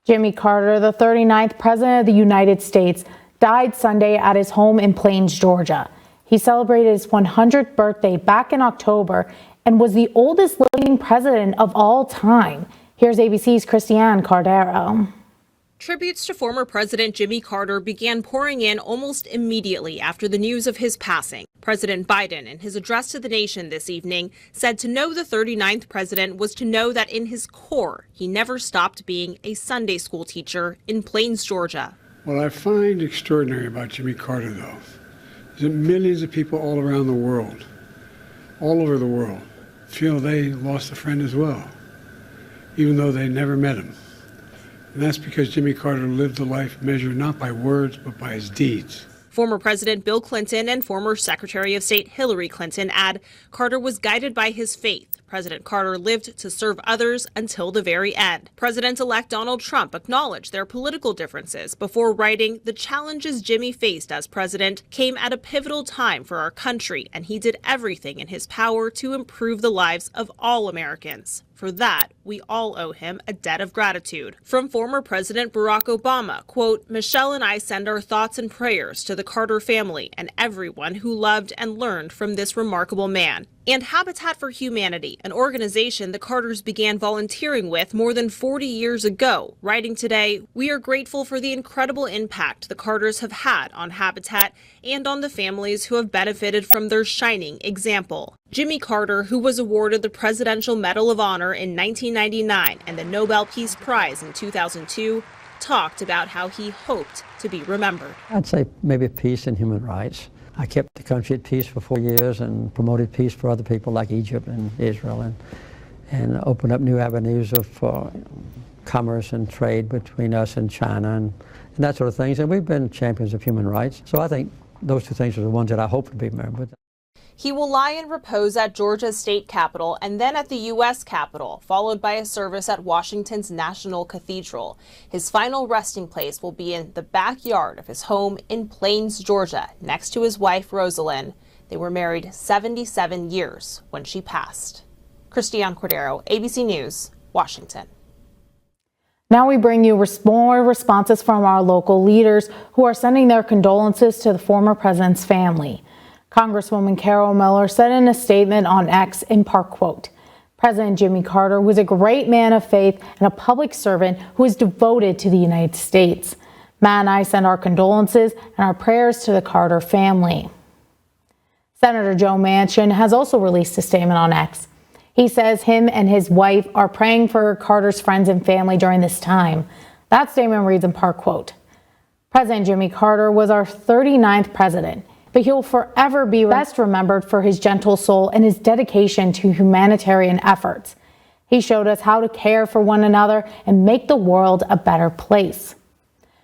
Jimmy Carter, the 39th President of the United States, died Sunday at his home in Plains, Georgia. He celebrated his 100th birthday back in October and was the oldest living president of all time. Here's ABC's Christiane Cardero. Tributes to former President Jimmy Carter began pouring in almost immediately after the news of his passing. President Biden, in his address to the nation this evening, said to know the 39th president was to know that in his core, he never stopped being a Sunday school teacher in Plains, Georgia. What I find extraordinary about Jimmy Carter, though, is that millions of people all around the world, all over the world, feel they lost a friend as well, even though they never met him. And that's because Jimmy Carter lived a life measured not by words, but by his deeds. Former President Bill Clinton and former Secretary of State Hillary Clinton add Carter was guided by his faith. President Carter lived to serve others until the very end. President-elect Donald Trump acknowledged their political differences before writing, "The challenges Jimmy faced as president came at a pivotal time for our country, and he did everything in his power to improve the lives of all Americans. For that, we all owe him a debt of gratitude." From former President Barack Obama, quote, "Michelle and I send our thoughts and prayers to the Carter family and everyone who loved and learned from this remarkable man." And Habitat for Humanity, an organization the Carters began volunteering with more than 40 years ago, writing today, "We are grateful for the incredible impact the Carters have had on Habitat and on the families who have benefited from their shining example." Jimmy Carter, who was awarded the Presidential Medal of Honor in 1999 and the Nobel Peace Prize in 2002, talked about how he hoped to be remembered. I'd say maybe peace and human rights. I kept the country at peace for 4 years and promoted peace for other people like Egypt and Israel and opened up new avenues of commerce and trade between us and China and that sort of things. And we've been champions of human rights. So I think those two things are the ones that I hope to be remembered. He will lie in repose at Georgia's state capitol and then at the U.S. Capitol, followed by a service at Washington's National Cathedral. His final resting place will be in the backyard of his home in Plains, Georgia, next to his wife, Rosalind. They were married 77 years when she passed. Christiane Cordero, ABC News, Washington. Now we bring you more responses from our local leaders who are sending their condolences to the former president's family. Congresswoman Carol Miller said in a statement on X, in part, quote, "President Jimmy Carter was a great man of faith and a public servant who was devoted to the United States. Matt and I send our condolences and our prayers to the Carter family." Senator Joe Manchin has also released a statement on X. He says him and his wife are praying for Carter's friends and family during this time. That statement reads in part, quote, "President Jimmy Carter was our 39th president. But he'll forever be best remembered for his gentle soul and his dedication to humanitarian efforts. He showed us how to care for one another and make the world a better place.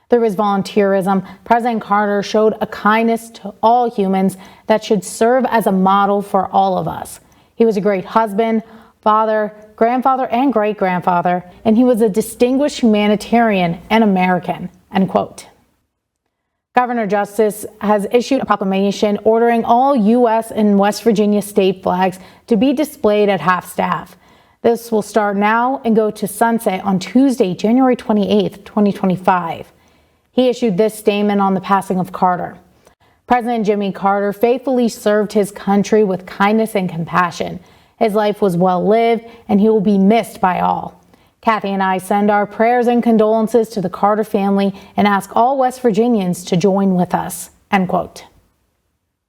Through his volunteerism, President Carter showed a kindness to all humans that should serve as a model for all of us. He was a great husband, father, grandfather, and great-grandfather, and he was a distinguished humanitarian and American," end quote. Governor Justice has issued a proclamation ordering all U.S. and West Virginia state flags to be displayed at half-staff. This will start now and go to sunset on Tuesday, January 28th, 2025. He issued this statement on the passing of Carter. "President Jimmy Carter faithfully served his country with kindness and compassion. His life was well lived, and he will be missed by all. Kathy and I send our prayers and condolences to the Carter family and ask all West Virginians to join with us," end quote.